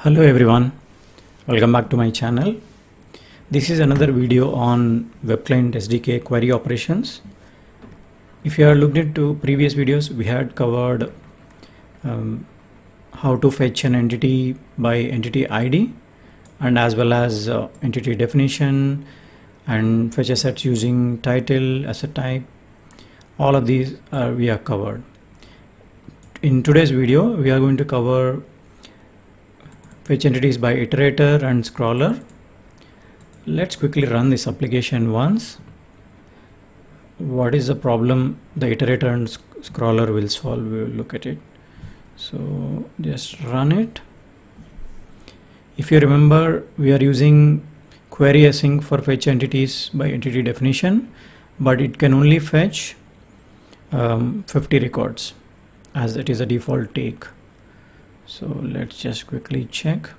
Hello everyone, welcome back to my channel. This is another video on web client SDK query operations. If you are looked into previous videos, we had covered how to fetch an entity by entity ID and as well as entity definition and fetch assets using title, asset type. All of these we have covered. In today's video, we are going to cover fetch entities by iterator and scroller. Let's quickly run this application once. What is the problem the iterator and scroller will solve? We will look at it. So just run it. If you remember, we are using query async for fetch entities by entity definition, but it can only fetch 50 records as it is a default take. So let's just quickly check.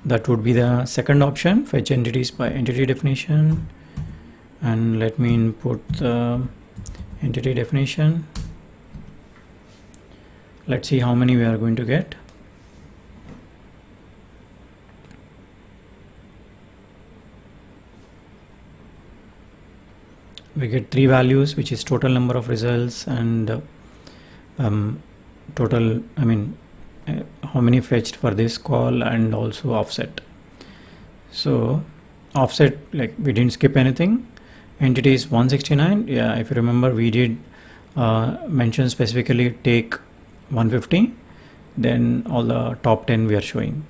That would be the second option, fetch entities by entity definition. And let me input the entity definition. Let's see how many we are going to get. We get three values, which is total number of results and total, how many fetched for this call and also offset. So offset, like we didn't skip anything. Entity is 169. Yeah, if you remember, we did mention specifically take 150. Then all the top 10 we are showing.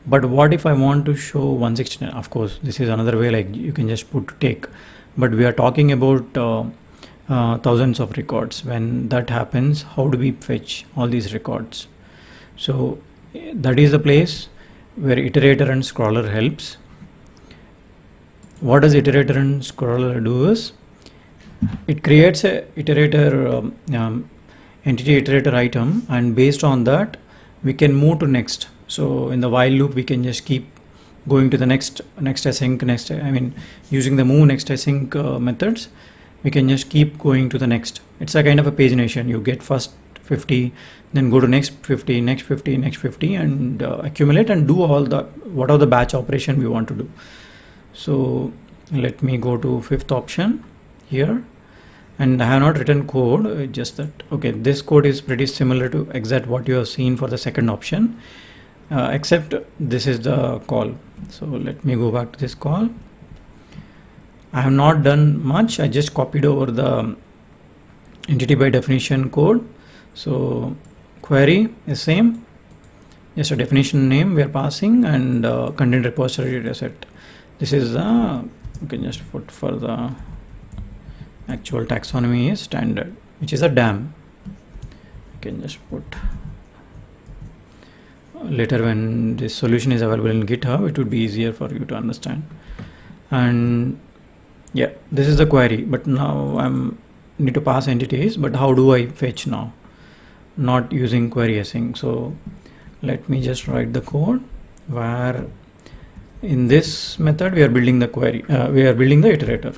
But what if I want to show 169? Of course, this is another way, like you can just put take. But we are talking about thousands of records. When that happens, how do we fetch all these records? So that is the place where iterator and scroller helps. What does iterator and scroller do is, it creates a iterator entity iterator item, and based on that we can move to next. So in the while loop we can just keep going to the next async, using the move next async methods, we can just keep going to the next. It's a kind of a pagination. You get first 50, then go to next 50, next 50, next 50, and accumulate and do all the whatever the batch operation we want to do. So let me go to fifth option here, and I have not written code, just that okay, this code is pretty similar to exact what you have seen for the second option, except this is the call. So let me go back to this call. I have not done much. I just copied over the entity by definition code. So query is same, just a definition name we are passing, and content repository dataset. This is you can just put for the actual taxonomy is standard, which is a DAM. You can just put. Later when this solution is available in GitHub, it would be easier for you to understand. And yeah, this is the query, but now I'm need to pass entities, but how do I fetch now? Not using query async. So let me just write the code where in this method we are building the query, we are building the iterator.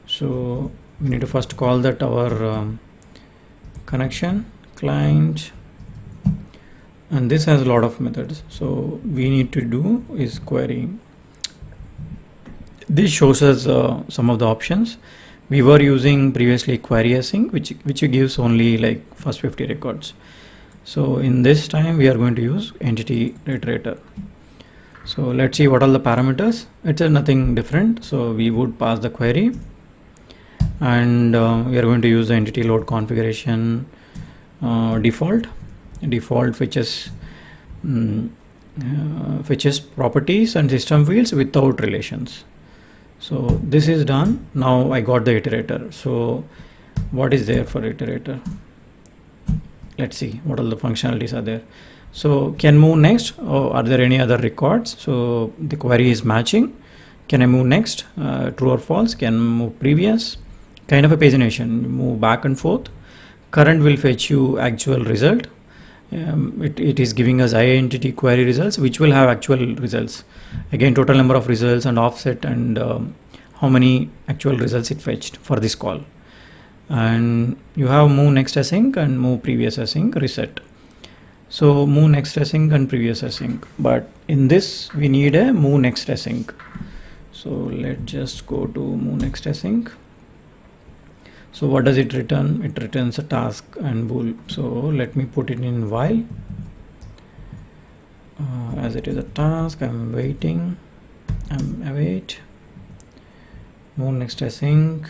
So we need to first call that our connection client, and this has a lot of methods. So we need to do is query. This shows us some of the options. We were using previously query async, which gives only like first 50 records. So in this time we are going to use entity iterator. So let's see what are the parameters. It's nothing different. So we would pass the query, and we are going to use the entity load configuration default fetches properties and system fields without relations. So this is done. Now I got the iterator. So what is there for iterator? Let's see what all the functionalities are there. So can move next, or are there any other records? So the query is matching. Can I move next? True or false? Can move previous? Kind of a pagination. Move back and forth. Current will fetch you actual result. It is giving us identity query results, which will have actual results. Again, total number of results and offset, and how many actual results it fetched for this call. and you have move next async and move previous async reset. So move next async and previous async, but in this we need a move next async. So let's just go to move next async. So what does it return? It returns a task and bool. So let me put it in while. As it is a task, I'm waiting. I'm await. Move next async.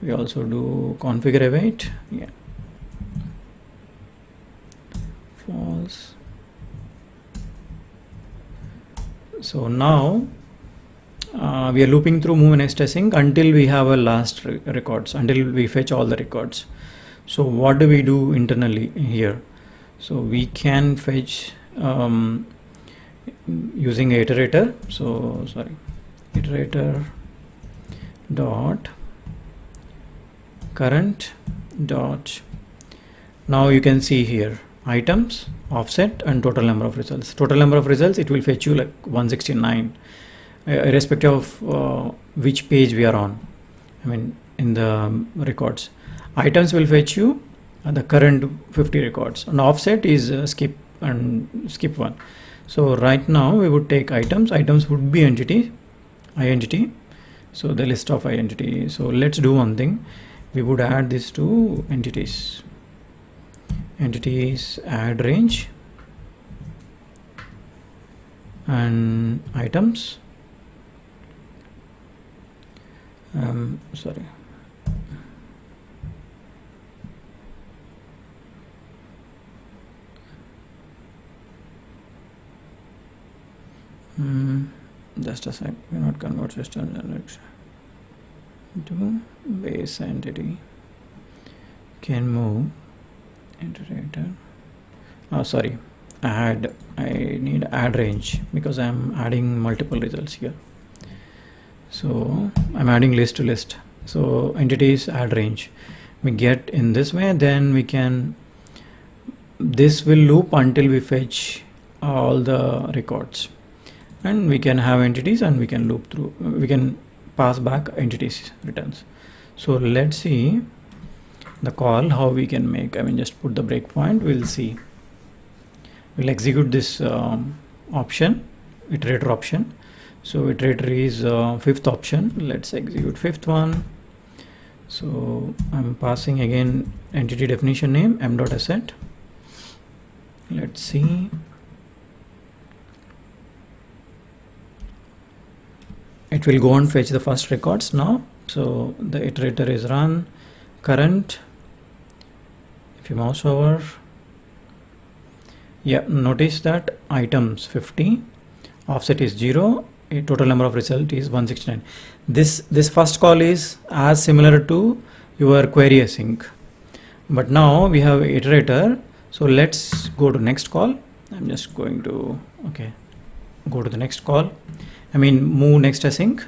We also do configure await. Yeah. False. So now we are looping through move next async until we have a last records, until we fetch all the records. So what do we do internally here? So we can fetch using iterator. So sorry, iterator dot current dot. Now you can see here items, offset, and total number of results. Total number of results, it will fetch you like 169, irrespective of which page we are on. I mean, in the records. Items will fetch you the current 50 records, and offset is skip and skip one. So right now we would take items. Items would be entity. So the list of identity. So let's do one thing. We would add this to entities. Entities add range and items. Sorry. Just a sec. We not convert system generation to base entity. Can move iterator. Oh, sorry. Add. I need add range because I'm adding multiple results here. So I'm adding list to list. So entities add range. We get in this way, then we can. This will loop until we fetch all the records, and we can have entities and we can loop through. We can pass back entities returns. So let's see the call how we can make. I mean, just put the breakpoint. We'll see. We'll execute this option, iterator option. So iterator is fifth option. Let's execute fifth one. So I'm passing again entity definition name m.asset. Let's see. It will go and fetch the first records now. So the iterator is run current. If you mouse over, yeah, notice that items 50, offset is 0, a total number of result is 169. This first call is as similar to your query async, but now we have iterator. So let's go to next call. I'm just going to go to the next call. I mean, move next async.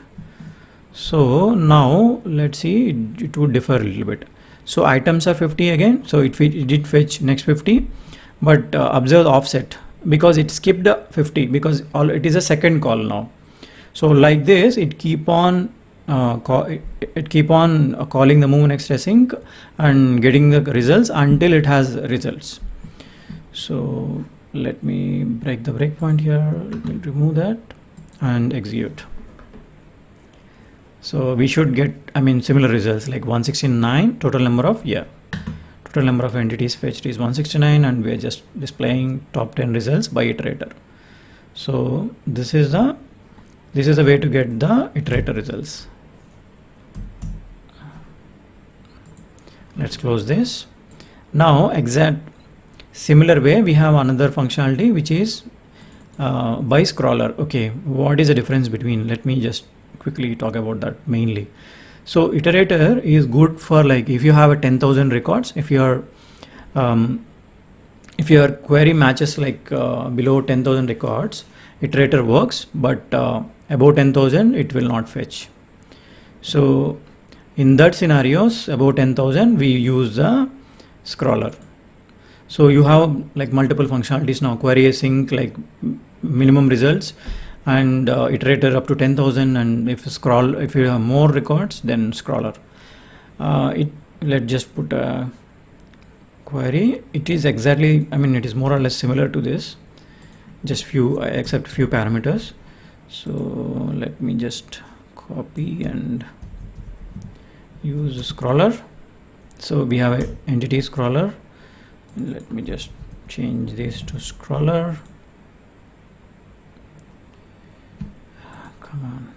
So now let's see, it would differ a little bit. So items are 50 again. So it did fetch next 50, but observe the offset because it skipped 50 because it is a second call now. So like this, it keep on calling the move next async and getting the results until it has results. So let me break the breakpoint here. Let me remove that and execute. So we should get, I mean, similar results like 169 total number of total number of entities fetched is 169, and we are just displaying top 10 results by iterator. So this is the way to get the iterator results. Let's close this. Now exact similar way we have another functionality which is by scroller. Okay, what is the difference between? Let me just quickly talk about that mainly. So iterator is good for like if you have a 10,000 records, if your query matches like below 10,000 records, iterator works, but above 10,000 it will not fetch. So in that scenarios above 10,000 we use the scroller. So you have like multiple functionalities now, query async like minimum results, and iterator up to 10,000, and if you have more records then scroller. Let's just put a query. It is exactly, I mean, it is more or less similar to this, just few, except few parameters. So let me just copy and use a scroller. So we have an entity scroller. Let me just change this to scroller. Come on.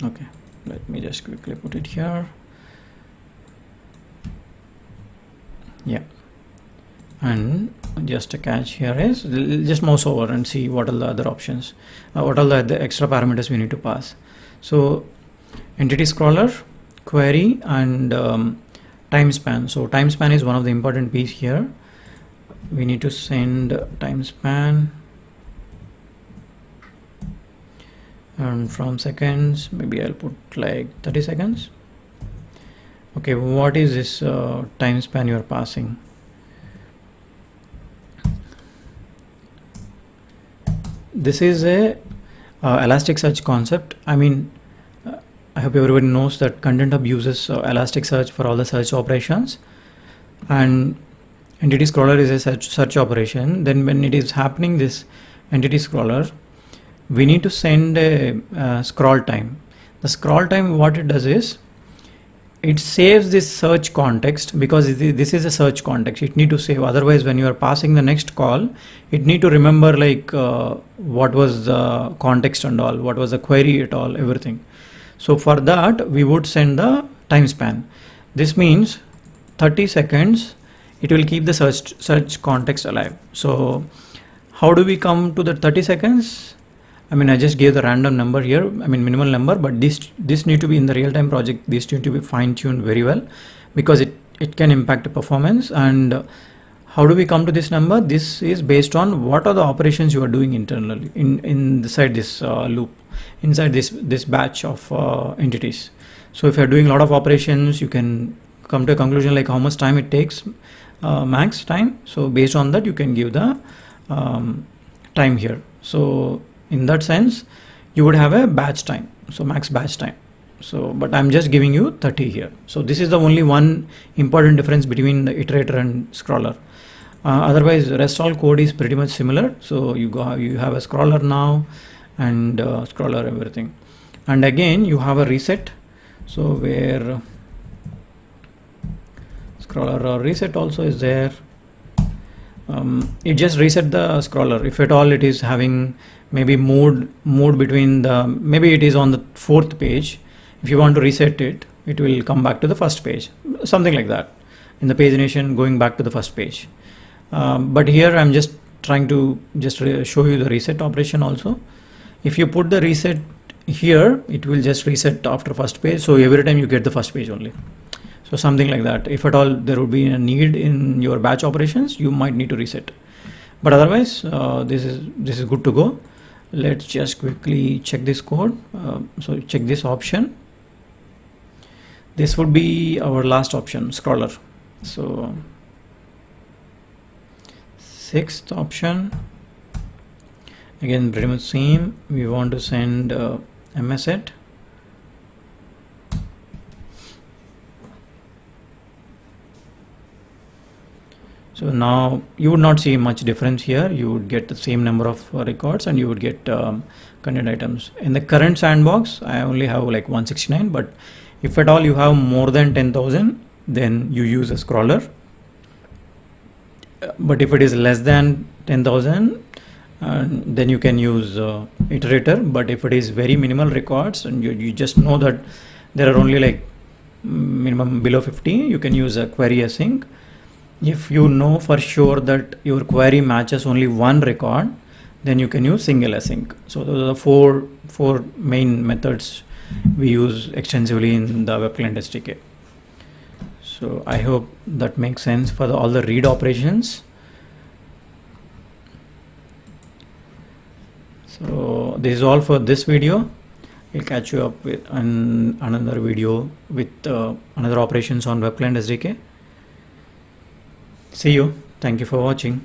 Okay, let me just quickly put it here. Yeah, and just a catch here is just mouse over and see what are the other options, what are the extra parameters we need to pass. So entity scroller, query, and time span. So time span is one of the important piece here. We need to send time span, and from seconds maybe I'll put like 30 seconds. Okay, what is this time span you're passing? This is a Elasticsearch concept. I mean, I hope everybody knows that Content Hub uses Elasticsearch for all the search operations, and entity scroller is a search operation. Then when it is happening, this entity scroller, we need to send a scroll time. The scroll time, what it does is, it saves this search context, because this is a search context. It need to save, otherwise when you are passing the next call, it need to remember like what was the context and all, what was the query at all, everything. So for that we would send the time span. This means 30 seconds it will keep the search context alive. So how do we come to the 30 seconds? I mean, I just gave the random number here, I mean minimal number, but this need to be in the real-time project. This need to be fine-tuned very well, because it can impact the performance. And how do we come to this number? This is based on what are the operations you are doing internally inside this loop, inside this batch of entities. So if you're doing a lot of operations, you can come to a conclusion like how much time it takes, max time. So based on that, you can give the time here. So in that sense, you would have a batch time, so max batch time. So, but I'm just giving you 30 here. So this is the only one important difference between the iterator and scroller. Otherwise, rest all code is pretty much similar. So you have a scroller now, and scroller everything, and again you have a reset. So where scroller or reset also is there. It just reset the scroller. If at all it is having maybe mode between the, maybe it is on the 4th page. If you want to reset it, it will come back to the first page, something like that. In the pagination, going back to the first page. But here I'm just trying to just show you the reset operation also. If you put the reset here, it will just reset after first page. So every time you get the first page only. So something like that. If at all there would be a need in your batch operations, you might need to reset. But otherwise, this is good to go. Let's just quickly check this code. So check this option. This would be our last option, scroller. So 6th option, again pretty much same. We want to send MSet. So now you would not see much difference here. You would get the same number of records, and you would get content items. In the current sandbox, I only have like 169, but if at all you have more than 10,000, then you use a scroller. But if it is less than 10,000, then you can use iterator. But if it is very minimal records, and you just know that there are only like minimum below 50, you can use a query async. If you know for sure that your query matches only one record, then you can use single async. So those are the four main methods we use extensively in the Web Client SDK. So I hope that makes sense for all the read operations. So this is all for this video. We'll catch you up with another video with another operations on Web Client SDK. See you. Thank you for watching.